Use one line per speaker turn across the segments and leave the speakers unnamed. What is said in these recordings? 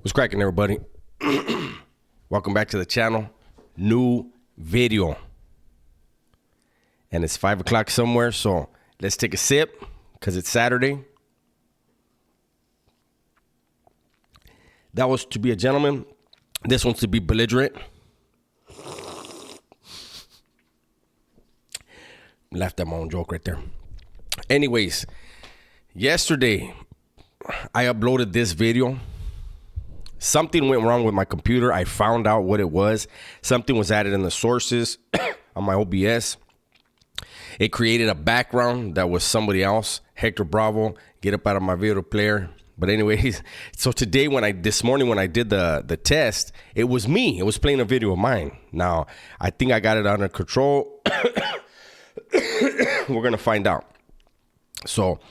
What's cracking, everybody? Welcome back to the channel. New video. And it's 5 o'clock somewhere, so let's take a sip because it's Saturday. That was to be a gentleman. This one's to be belligerent. Laughed at my own joke right there. Anyways, yesterday I uploaded this video. Something went wrong with my computer. I found out what it was. Something was added in the sources on my OBS. It created a background that was somebody else. Hector Bravo, get up out of my video player. But anyways, so today this morning when I did the test, it was me. It was playing a video of mine. Now, I think I got it under control. We're going to find out. So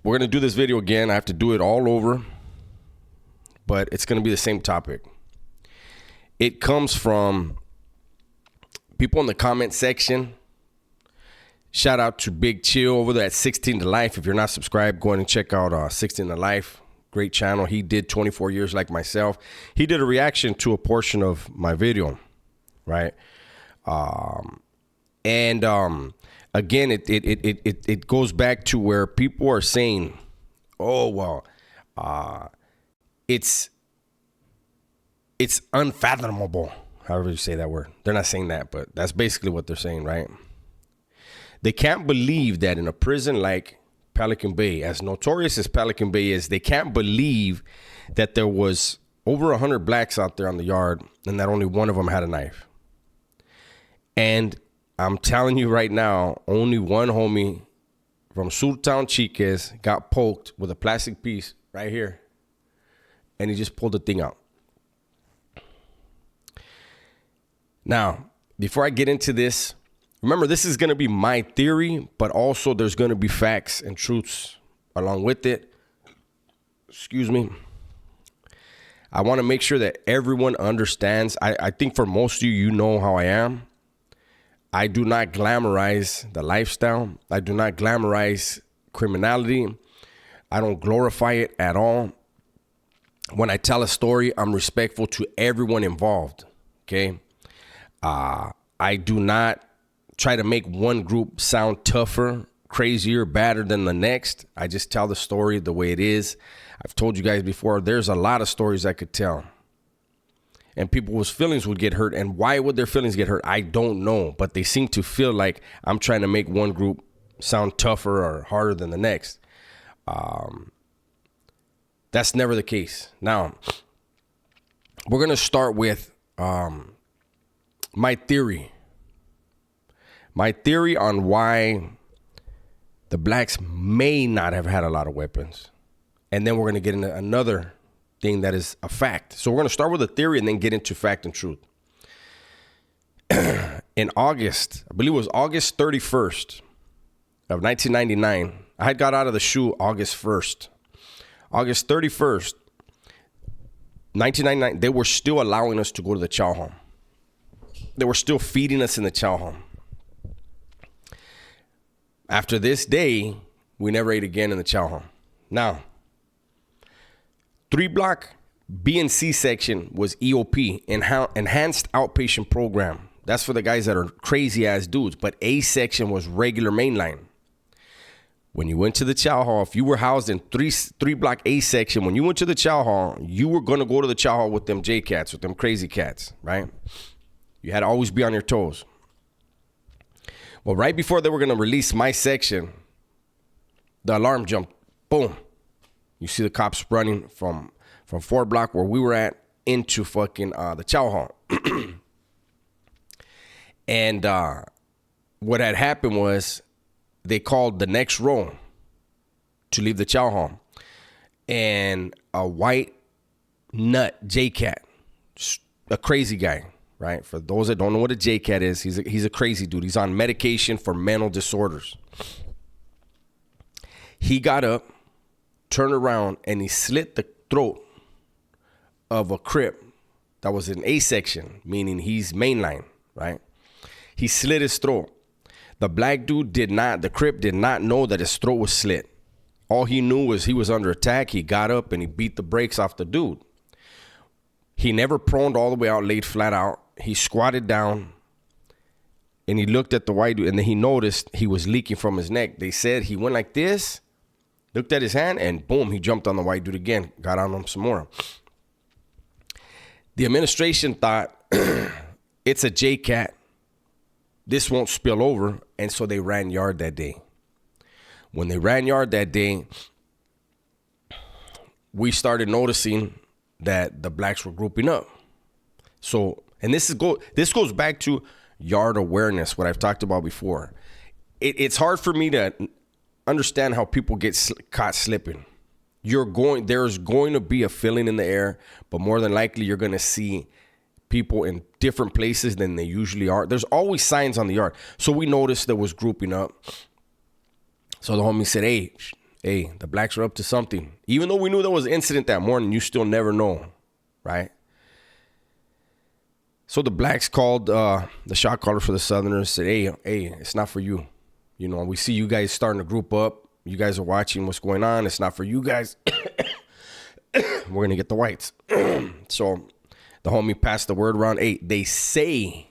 we're going to do this video again. I have to do it all over. But it's going to be the same topic. It comes from people in the comment section. Shout out to Big Chill over there at 16 to Life. If you're not subscribed, go ahead and check out 16 to Life. Great channel. He did 24 years like myself. He did a reaction to a portion of my video, right? Again, it goes back to where people are saying, oh, well, it's unfathomable, however you say that word. They're not saying that, but that's basically what they're saying, right? They can't believe that in a prison like Pelican Bay, as notorious as Pelican Bay is, they can't believe that there was over 100 blacks out there on the yard and that only one of them had a knife. And I'm telling you right now, only one homie from Sultan Chiques got poked with a plastic piece right here. And he just pulled the thing out. Now, before I get into this, remember, this is going to be my theory, but also there's going to be facts and truths along with it. Excuse me. I want to make sure that everyone understands. I think for most of you, you know how I am. I do not glamorize the lifestyle. I do not glamorize criminality. I don't glorify it at all. When I tell a story, I'm respectful to everyone involved, okay? I do not try to make one group sound tougher, crazier, badder than the next. I just tell the story the way it is. I've told you guys before, there's a lot of stories I could tell. And people's feelings would get hurt. And why would their feelings get hurt? I don't know. But they seem to feel like I'm trying to make one group sound tougher or harder than the next. That's never the case. Now, we're going to start with my theory. My theory on why the blacks may not have had a lot of weapons. And then we're going to get into another thing that is a fact. So we're going to start with a theory and then get into fact and truth. In August, I believe it was August 31st of 1999, I had got out of the SHU August 1st. August 31st, 1999, they were still allowing us to go to the chow home. They were still feeding us in the chow home. After this day, we never ate again in the chow home. Now, 3 block B and C section was EOP, Enhanced Outpatient Program. That's for the guys that are crazy ass dudes. But A section was regular mainline. When you went to the chow hall, if you were housed in 3 block A section, when you went to the chow hall, you were going to go to the chow hall with them J cats, with them crazy cats, right? You had to always be on your toes. Well, right before they were going to release my section, the alarm jumped. Boom. You see the cops running from 4 block where we were at into fucking the chow hall. And what had happened was, they called the next row to leave the chow hall. And a white nut J-Cat, a crazy guy, right? For those that don't know what a J-Cat is, he's a crazy dude. He's on medication for mental disorders. He got up, turned around, and he slit the throat of a Crip that was in A section, meaning he's mainline, right? He slit his throat. The black dude the Crip did not know that his throat was slit. All he knew was he was under attack. He got up and he beat the brakes off the dude. He never proned all the way out, laid flat out. He squatted down and he looked at the white dude, and then he noticed he was leaking from his neck. They said he went like this, looked at his hand, and boom, he jumped on the white dude again, got on him some more. The administration thought, it's a JCAT. This won't spill over, and so they ran yard that day. When they ran yard that day, we started noticing that the blacks were grouping up. So, and this goes back to yard awareness, what I've talked about before. It's hard for me to understand how people get caught slipping. There's going to be a feeling in the air, but more than likely you're going to see people in different places than they usually are. There's always signs on the yard. So we noticed there was grouping up. So the homie said, hey, the blacks are up to something. Even though we knew there was an incident that morning, you still never know, right? So the blacks called the shot caller for the Southerners, said, hey, it's not for you. You know, we see you guys starting to group up. You guys are watching what's going on. It's not for you guys. We're going to get the whites. So the homie passed the word around. Hey, they say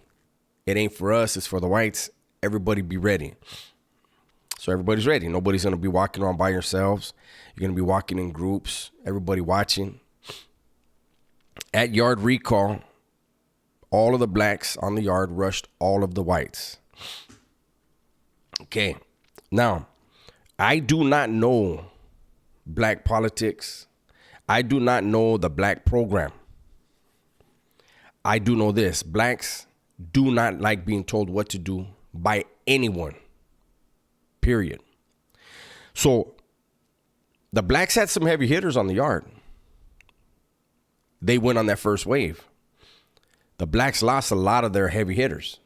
it ain't for us. It's for the whites. Everybody be ready. So everybody's ready. Nobody's going to be walking around by yourselves. You're going to be walking in groups. Everybody watching. At yard recall, all of the blacks on the yard rushed all of the whites. Okay. Now, I do not know black politics. I do not know the black program. I do know this. Blacks do not like being told what to do by anyone. Period. So the blacks had some heavy hitters on the yard. They went on that first wave. The blacks lost a lot of their heavy hitters,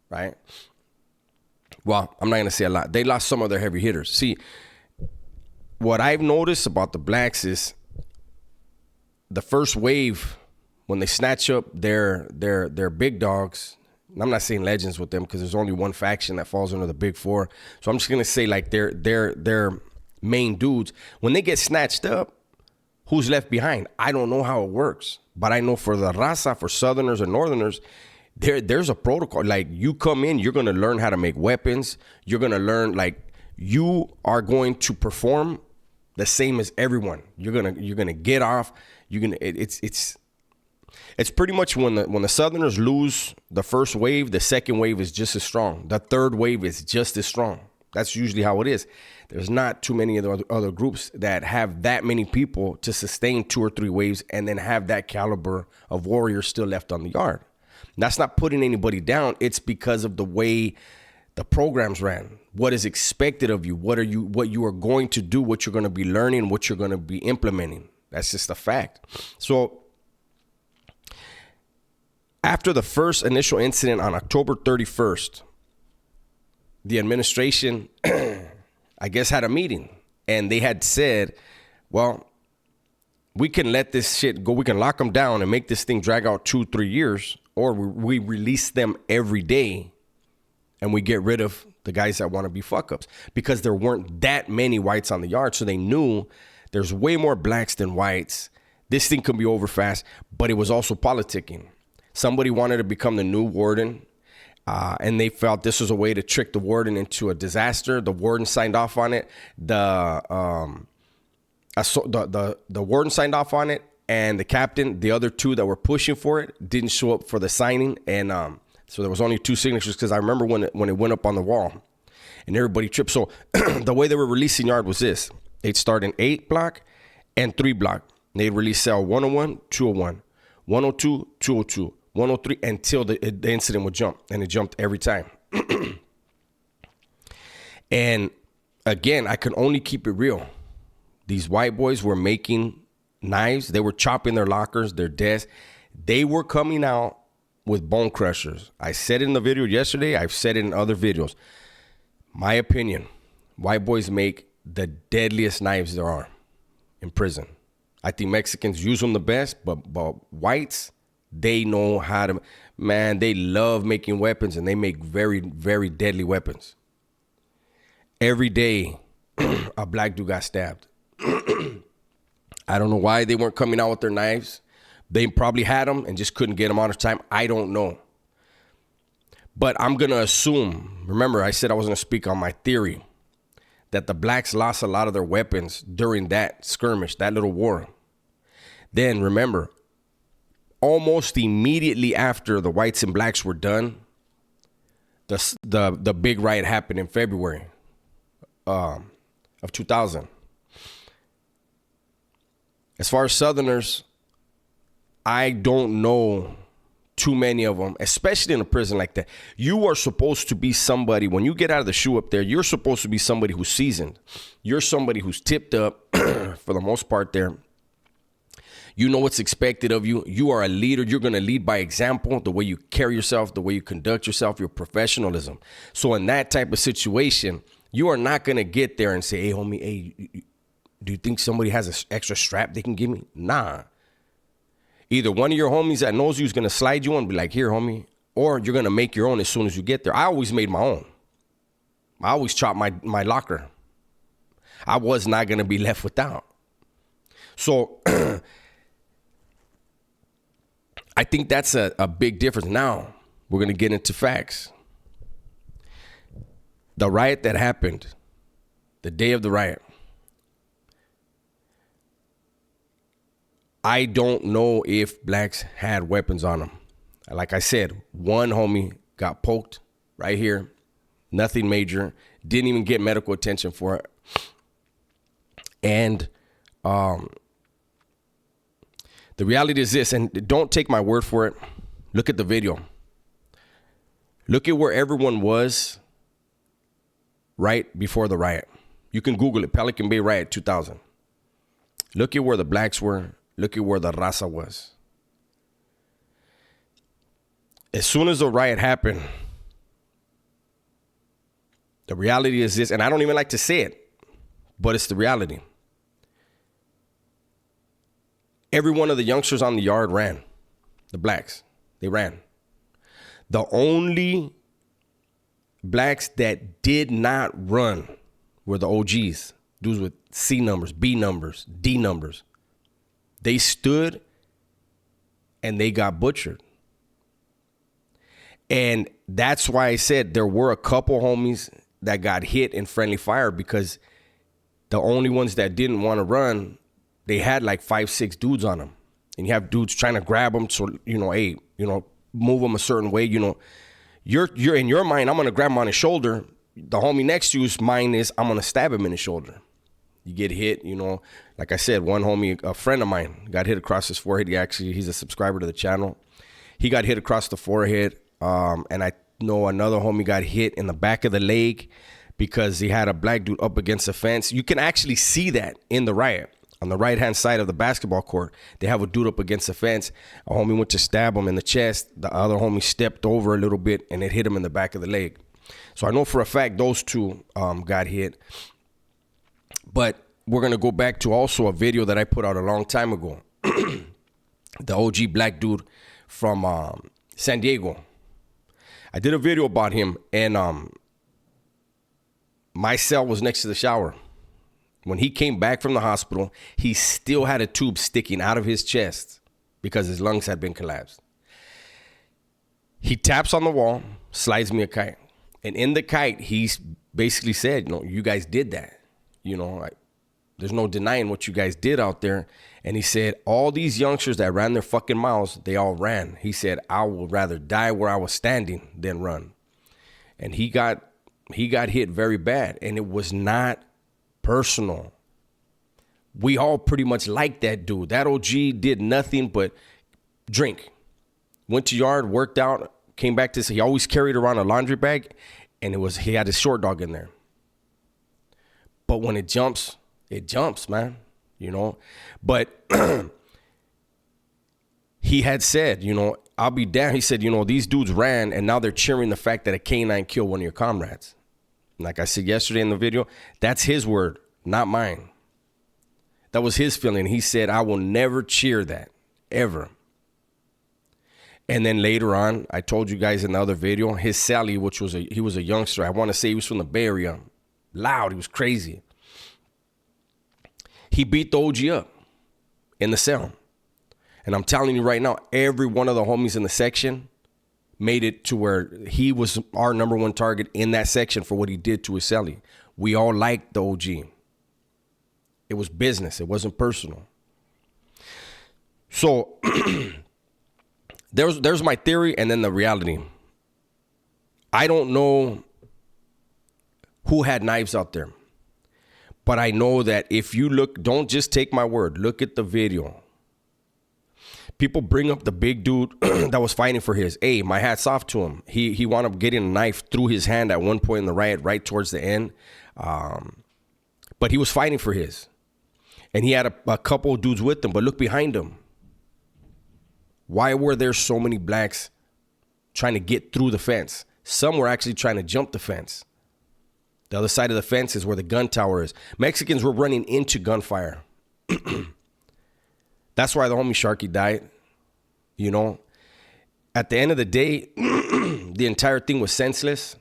right? Well, I'm not going to say a lot. They lost some of their heavy hitters. See, what I've noticed about the blacks is the first wave, when they snatch up their big dogs, and I'm not saying legends with them because there's only one faction that falls under the big four. So I'm just going to say like their main dudes, when they get snatched up, who's left behind? I don't know how it works, but I know for the raza, for Southerners and Northerners, there's a protocol. Like you come in, you're going to learn how to make weapons. You're going to learn, like you are going to perform the same as everyone. You're going to get off. It's pretty much when the Southerners lose the first wave, the second wave is just as strong. The third wave is just as strong. That's usually how it is. There's not too many of the other groups that have that many people to sustain 2 or 3 waves and then have that caliber of warriors still left on the yard. And that's not putting anybody down. It's because of the way the programs ran. What is expected of you? What you are going to do? What you're going to be learning? What you're going to be implementing? That's just a fact. So after the first initial incident on October 31st, the administration, I guess, had a meeting, and they had said, well, we can let this shit go. We can lock them down and make this thing drag out 2-3 years, or we release them every day and we get rid of the guys that want to be fuck ups, because there weren't that many whites on the yard. So they knew there's way more blacks than whites. This thing could be over fast, but it was also politicking. Somebody wanted to become the new warden. And they felt this was a way to trick the warden into a disaster. The warden signed off on it. The warden signed off on it, and the captain, the other two that were pushing for it, didn't show up for the signing. And so there was only 2 signatures, because I remember when it went up on the wall, and everybody tripped. So the way they were releasing yard was this: they'd start in 8 block and 3 block. They'd release cell 101, 201, 102, 202. 103 until the incident would jump, and it jumped every time. And again, I can only keep it real. These white boys were making knives. They were chopping their lockers, their desks. They were coming out with bone crushers. I said it in the video yesterday. I've said it in other videos. My opinion, white boys make the deadliest knives there are in prison. I think Mexicans use them the best, but whites, they know how to, man, they love making weapons, and they make very, very deadly weapons. Every day, a black dude got stabbed. I don't know why they weren't coming out with their knives, They probably had them and just couldn't get them out of time. I don't know. But I'm going to assume, remember I said I was going to speak on my theory, that the blacks lost a lot of their weapons during that skirmish, that little war. Then remember, almost immediately after the whites and blacks were done, the big riot happened in February of 2000. As far as Southerners, I don't know too many of them, especially in a prison like that. You are supposed to be somebody, when you get out of the shoe up there, you're supposed to be somebody who's seasoned. You're somebody who's tipped up for the most part there. You know what's expected of you. You are a leader. You're going to lead by example, the way you carry yourself, the way you conduct yourself, your professionalism. So in that type of situation, you are not going to get there and say, hey, homie, hey, do you think somebody has an extra strap they can give me? Nah. Either one of your homies that knows you is going to slide you on and be like, here, homie, or you're going to make your own as soon as you get there. I always made my own. I always chopped my locker. I was not going to be left without. So I think that's a big difference. Now, we're going to get into facts. The riot that happened, the day of the riot, I don't know if blacks had weapons on them. Like I said, one homie got poked right here. Nothing major. Didn't even get medical attention for it. And the reality is this, and don't take my word for it. Look at the video. Look at where everyone was right before the riot. You can Google it, Pelican Bay Riot 2000. Look at where the blacks were. Look at where the raza was. As soon as the riot happened, the reality is this, and I don't even like to say it, but it's the reality. Every one of the youngsters on the yard ran. The blacks, they ran. The only blacks that did not run were the OGs, dudes with C numbers, B numbers, D numbers. They stood and they got butchered. And that's why I said there were a couple homies that got hit in friendly fire, because the only ones that didn't want to run, they had like 5-6 dudes on them. And you have dudes trying to grab them. So, hey, move them a certain way. You're in your mind, I'm going to grab him on his shoulder. The homie next to you's mind is, I'm going to stab him in the shoulder. You get hit, like I said, one homie, a friend of mine, got hit across his forehead. He's a subscriber to the channel. He got hit across the forehead. And I know another homie got hit in the back of the leg because he had a black dude up against a fence. You can actually see that in the riot. On the right-hand side of the basketball court, they have a dude up against the fence. A homie went to stab him in the chest. The other homie stepped over a little bit, and it hit him in the back of the leg. So I know for a fact those two got hit. But we're going to go back to also a video that I put out a long time ago. The OG black dude from San Diego. I did a video about him, and my cell was next to the shower. When he came back from the hospital, he still had a tube sticking out of his chest because his lungs had been collapsed. He taps on the wall, slides me a kite. And in the kite, he basically said, you guys did that. There's no denying what you guys did out there. And he said, all these youngsters that ran their fucking mouths, they all ran. He said, I would rather die where I was standing than run. And he got hit very bad. And it was not personal. We all pretty much liked that dude. That OG did nothing but drink. Went to yard, worked out, came back to he always carried around a laundry bag, and he had his short dog in there. But when it jumps, man. But he had said, I'll be damned. He said, these dudes ran, and now they're cheering the fact that a canine killed one of your comrades. Like I said yesterday in the video, that's his word, not mine. That was his feeling. He said, I will never cheer that, ever. And then later on, I told you guys in the other video, his Sally, he was a youngster. I want to say he was from the Bay Area. Loud, he was crazy. He beat the OG up in the cell. And I'm telling you right now, every one of the homies in the section made it to where he was our number one target in that section for what he did to his celly. We all liked the OG. It was business. It wasn't personal. So there's my theory and then the reality. I don't know who had knives out there. But I know that if you look, don't just take my word. Look at the video. People bring up the big dude that was fighting for his. Hey, my hat's off to him. He wound up getting a knife through his hand at one point in the riot, right towards the end. But he was fighting for his. And he had a couple of dudes with him. But look behind him. Why were there so many blacks trying to get through the fence? Some were actually trying to jump the fence. The other side of the fence is where the gun tower is. Mexicans were running into gunfire. That's why the homie Sharky died. You know, at the end of the day, the entire thing was senseless.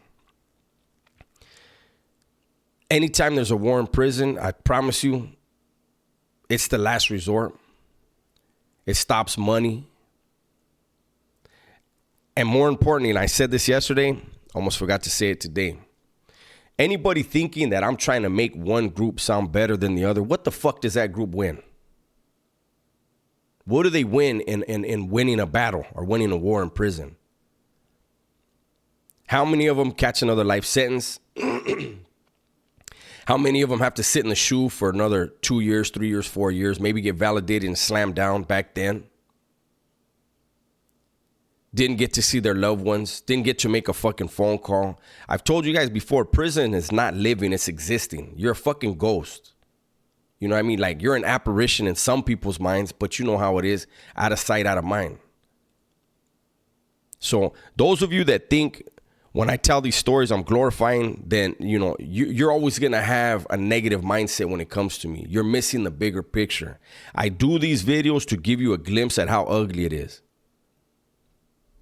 Anytime there's a war in prison, I promise you, it's the last resort. It stops money. And more importantly, and I said this yesterday, almost forgot to say it today. Anybody thinking that I'm trying to make one group sound better than the other, what the fuck does that group win? What do they win in winning a battle or winning a war in prison? How many of them catch another life sentence? How many of them have to sit in the shoe for another 2 years, 3 years, 4 years, maybe get validated and slammed down back then? Didn't get to see their loved ones. Didn't get to make a fucking phone call. I've told you guys before, prison is not living, it's existing. You're a fucking ghost. You know what I mean? Like, you're an apparition in some people's minds, but you know how it is. Out of sight, out of mind. So those of you that think when I tell these stories I'm glorifying, then, you know, you're always going to have a negative mindset when it comes to me. You're missing the bigger picture. I do these videos to give you a glimpse at how ugly it is.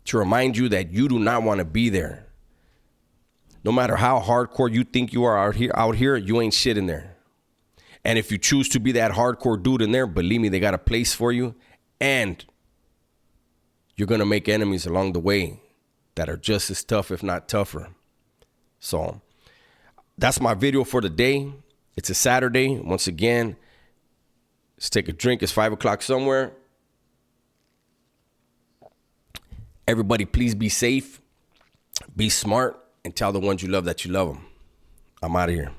To remind you that you do not want to be there. No matter how hardcore you think you are out here, you ain't shit in there. And if you choose to be that hardcore dude in there, believe me, they got a place for you. And you're going to make enemies along the way that are just as tough, if not tougher. So that's my video for the day. It's a Saturday. Once again, let's take a drink. It's 5 o'clock somewhere. Everybody, please be safe, be smart, and tell the ones you love that you love them. I'm out of here.